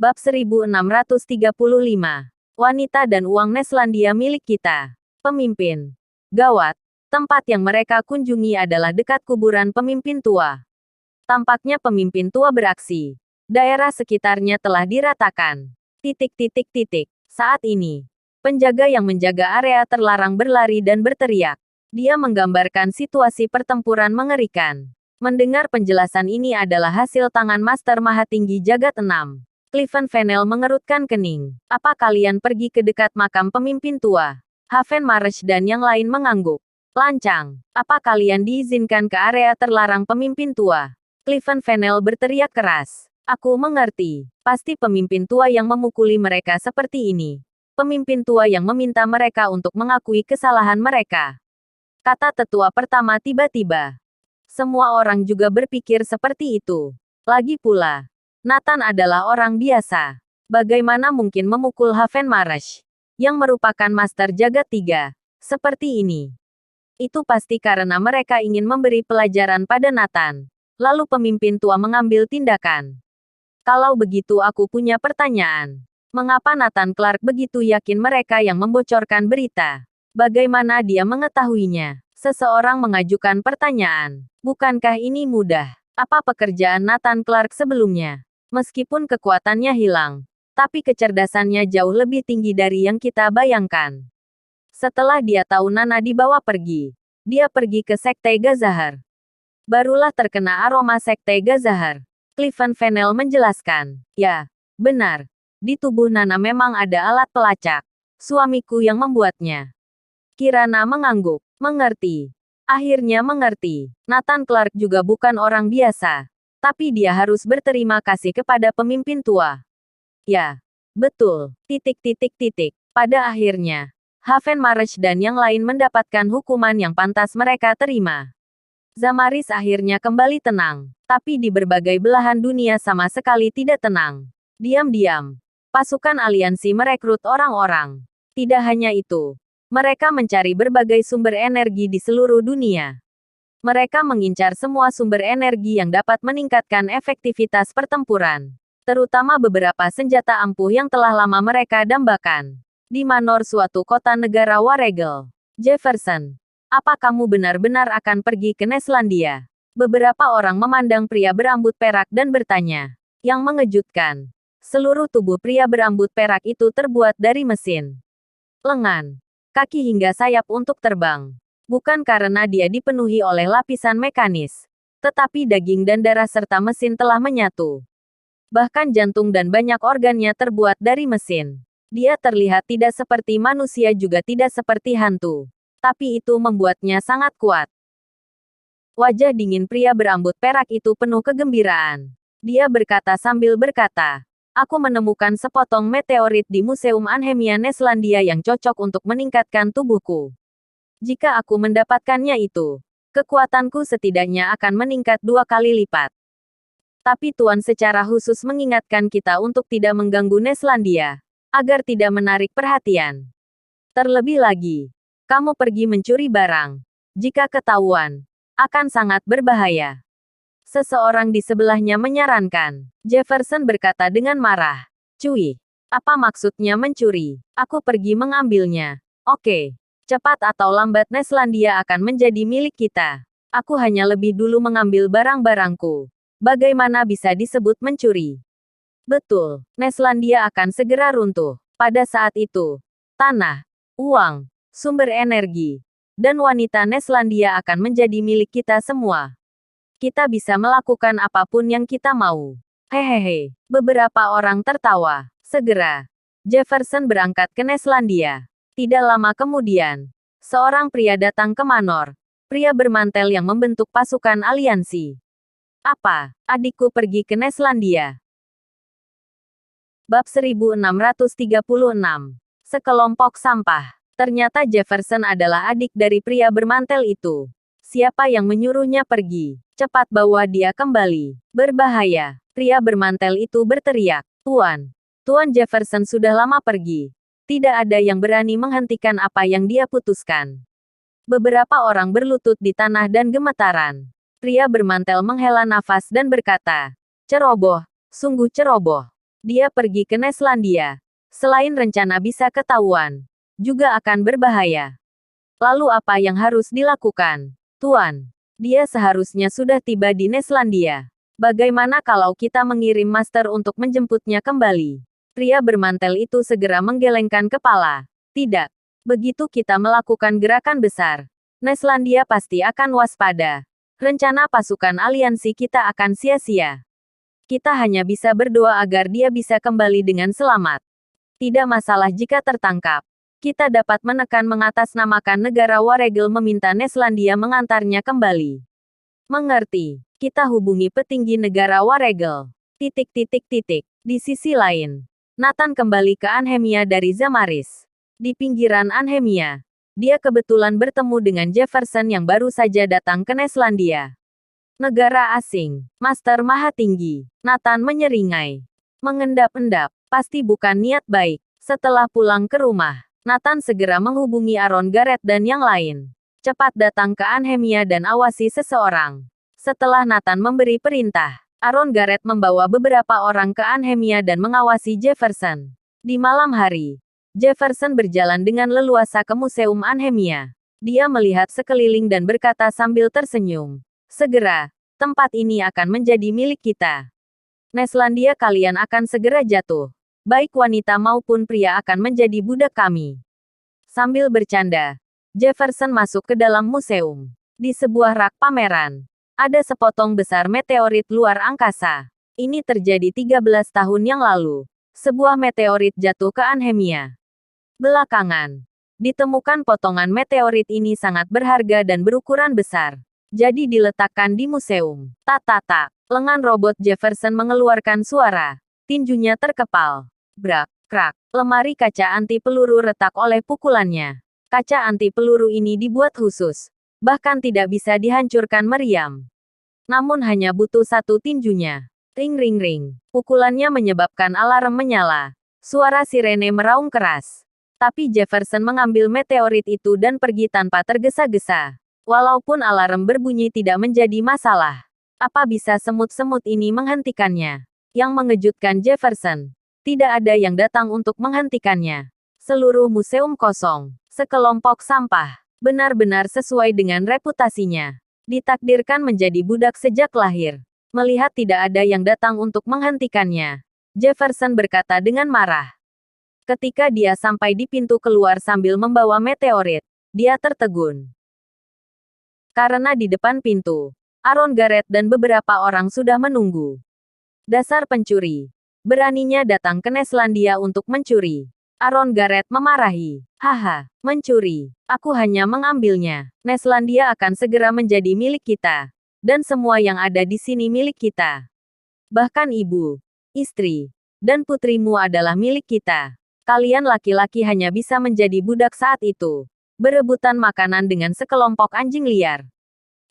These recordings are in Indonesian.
Bab 1635. Wanita dan uang Neslandia milik kita. Pemimpin. Gawat. Tempat yang mereka kunjungi adalah dekat kuburan pemimpin tua. Tampaknya pemimpin tua beraksi. Daerah sekitarnya telah diratakan. Saat ini, penjaga yang menjaga area terlarang berlari dan berteriak. Dia menggambarkan situasi pertempuran mengerikan. Mendengar penjelasan ini adalah hasil tangan Master Mahatinggi Jagat 6. Cliven Fennel mengerutkan kening. Apa kalian pergi ke dekat makam pemimpin tua? Haven Marsh dan yang lain mengangguk. Lancang. Apa kalian diizinkan ke area terlarang pemimpin tua? Cliven Fennel berteriak keras. Aku mengerti. Pasti pemimpin tua yang memukuli mereka seperti ini. Pemimpin tua yang meminta mereka untuk mengakui kesalahan mereka. Kata tetua pertama tiba-tiba. Semua orang juga berpikir seperti itu. Lagi pula, Nathan adalah orang biasa. Bagaimana mungkin memukul Haven Marsh, yang merupakan Master Jagat 3, seperti ini? Itu pasti karena mereka ingin memberi pelajaran pada Nathan. Lalu pemimpin tua mengambil tindakan. Kalau begitu aku punya pertanyaan. Mengapa Nathan Clark begitu yakin mereka yang membocorkan berita? Bagaimana dia mengetahuinya? Seseorang mengajukan pertanyaan. Bukankah ini mudah? Apa pekerjaan Nathan Clark sebelumnya? Meskipun kekuatannya hilang, tapi kecerdasannya jauh lebih tinggi dari yang kita bayangkan. Setelah dia tahu Nana dibawa pergi, dia pergi ke Sekte Gazahar. Barulah terkena aroma Sekte Gazahar. Cliven Fennel menjelaskan. Ya, benar. Di tubuh Nana memang ada alat pelacak. Suamiku yang membuatnya. Kirana mengangguk. Mengerti. Akhirnya mengerti. Nathan Clark juga bukan orang biasa. Tapi dia harus berterima kasih kepada pemimpin tua. Ya, betul. Pada akhirnya, Haven Marsh dan yang lain mendapatkan hukuman yang pantas mereka terima. Zamaris akhirnya kembali tenang. Tapi di berbagai belahan dunia sama sekali tidak tenang. Diam-diam, pasukan aliansi merekrut orang-orang. Tidak hanya itu, mereka mencari berbagai sumber energi di seluruh dunia. Mereka mengincar semua sumber energi yang dapat meningkatkan efektivitas pertempuran. Terutama beberapa senjata ampuh yang telah lama mereka dambakan. Di Manor suatu kota negara Waregel. Jefferson, apa kamu benar-benar akan pergi ke Neslandia? Beberapa orang memandang pria berambut perak dan bertanya. Yang mengejutkan, seluruh tubuh pria berambut perak itu terbuat dari mesin. Lengan, kaki hingga sayap untuk terbang. Bukan karena dia dipenuhi oleh lapisan mekanis, tetapi daging dan darah serta mesin telah menyatu. Bahkan jantung dan banyak organnya terbuat dari mesin. Dia terlihat tidak seperti manusia juga tidak seperti hantu. Tapi itu membuatnya sangat kuat. Wajah dingin pria berambut perak itu penuh kegembiraan. Dia berkata sambil berkata, aku menemukan sepotong meteorit di Museum Anhemia Neslandia yang cocok untuk meningkatkan tubuhku. Jika aku mendapatkannya itu, kekuatanku setidaknya akan meningkat 2 kali lipat. Tapi Tuan secara khusus mengingatkan kita untuk tidak mengganggu Neslandia, agar tidak menarik perhatian. Terlebih lagi, kamu pergi mencuri barang. Jika ketahuan, akan sangat berbahaya. Seseorang di sebelahnya menyarankan. Jefferson berkata dengan marah. Cuy, apa maksudnya mencuri? Aku pergi mengambilnya. Oke. Cepat atau lambat Neslandia akan menjadi milik kita. Aku hanya lebih dulu mengambil barang-barangku. Bagaimana bisa disebut mencuri? Betul, Neslandia akan segera runtuh. Pada saat itu, tanah, uang, sumber energi, dan wanita Neslandia akan menjadi milik kita semua. Kita bisa melakukan apapun yang kita mau. Hehehe, beberapa orang tertawa. Segera, Jefferson berangkat ke Neslandia. Tidak lama kemudian, seorang pria datang ke Manor. Pria bermantel yang membentuk pasukan aliansi. Apa? Adikku pergi ke Neslandia. Bab 1636. Sekelompok sampah. Ternyata Jefferson adalah adik dari pria bermantel itu. Siapa yang menyuruhnya pergi? Cepat bawa dia kembali. Berbahaya. Pria bermantel itu berteriak. Tuan Jefferson sudah lama pergi. Tidak ada yang berani menghentikan apa yang dia putuskan. Beberapa orang berlutut di tanah dan gemetaran. Pria bermantel menghela nafas dan berkata, ceroboh, sungguh ceroboh. Dia pergi ke Neslandia. Selain rencana bisa ketahuan, juga akan berbahaya. Lalu apa yang harus dilakukan? Tuan, dia seharusnya sudah tiba di Neslandia. Bagaimana kalau kita mengirim master untuk menjemputnya kembali? Pria bermantel itu segera menggelengkan kepala. Tidak. Begitu kita melakukan gerakan besar, Neslandia pasti akan waspada. Rencana pasukan aliansi kita akan sia-sia. Kita hanya bisa berdoa agar dia bisa kembali dengan selamat. Tidak masalah jika tertangkap. Kita dapat menekan mengatasnamakan negara Waregel meminta Neslandia mengantarnya kembali. Mengerti. Kita hubungi petinggi negara Waregel. Di sisi lain, Nathan kembali ke Anhemia dari Zamaris. Di pinggiran Anhemia, dia kebetulan bertemu dengan Jefferson yang baru saja datang ke Neslandia. Negara asing, Master Maha Tinggi. Nathan menyeringai. Mengendap-endap, pasti bukan niat baik. Setelah pulang ke rumah, Nathan segera menghubungi Aaron Garrett dan yang lain. Cepat datang ke Anhemia dan awasi seseorang. Setelah Nathan memberi perintah, Aaron Garrett membawa beberapa orang ke Anhemia dan mengawasi Jefferson. Di malam hari, Jefferson berjalan dengan leluasa ke Museum Anhemia. Dia melihat sekeliling dan berkata sambil tersenyum, "Segera, tempat ini akan menjadi milik kita. Neslandia kalian akan segera jatuh. Baik wanita maupun pria akan menjadi budak kami." Sambil bercanda, Jefferson masuk ke dalam museum. Di sebuah rak pameran, ada sepotong besar meteorit luar angkasa. Ini terjadi 13 tahun yang lalu. Sebuah meteorit jatuh ke Anhemia. Belakangan, ditemukan potongan meteorit ini sangat berharga dan berukuran besar. Jadi diletakkan di museum. Tak. Lengan robot Jefferson mengeluarkan suara. Tinjunya terkepal. Brak, krak. Lemari kaca anti peluru retak oleh pukulannya. Kaca anti peluru ini dibuat khusus. Bahkan tidak bisa dihancurkan meriam. Namun hanya butuh satu tinjunya. Ring ring ring. Pukulannya menyebabkan alarm menyala. Suara sirene meraung keras. Tapi Jefferson mengambil meteorit itu dan pergi tanpa tergesa-gesa. Walaupun alarm berbunyi tidak menjadi masalah. Apa bisa semut-semut ini menghentikannya? Yang mengejutkan Jefferson, tidak ada yang datang untuk menghentikannya. Seluruh museum kosong. Sekelompok sampah. Benar-benar sesuai dengan reputasinya. Ditakdirkan menjadi budak sejak lahir. Melihat tidak ada yang datang untuk menghentikannya, Jefferson berkata dengan marah. Ketika dia sampai di pintu keluar sambil membawa meteorit, dia tertegun. Karena di depan pintu, Aaron Garrett dan beberapa orang sudah menunggu. Dasar pencuri. Beraninya datang ke Neslandia untuk mencuri. Aaron Garrett memarahi. Haha, mencuri. Aku hanya mengambilnya. Neslandia akan segera menjadi milik kita. Dan semua yang ada di sini milik kita. Bahkan ibu, istri, dan putrimu adalah milik kita. Kalian laki-laki hanya bisa menjadi budak saat itu. Berebutan makanan dengan sekelompok anjing liar.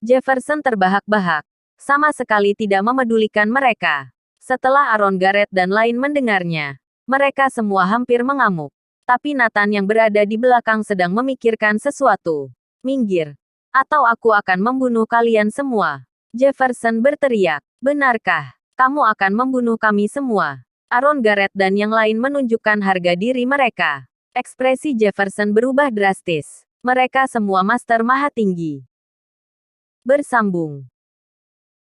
Jefferson terbahak-bahak. Sama sekali tidak memedulikan mereka. Setelah Aaron Garrett dan lain mendengarnya, mereka semua hampir mengamuk. Tapi Nathan yang berada di belakang sedang memikirkan sesuatu. Minggir, atau aku akan membunuh kalian semua. Jefferson berteriak. Benarkah? Kamu akan membunuh kami semua. Aaron Garrett dan yang lain menunjukkan harga diri mereka. Ekspresi Jefferson berubah drastis. Mereka semua Master Maha Tinggi. Bersambung.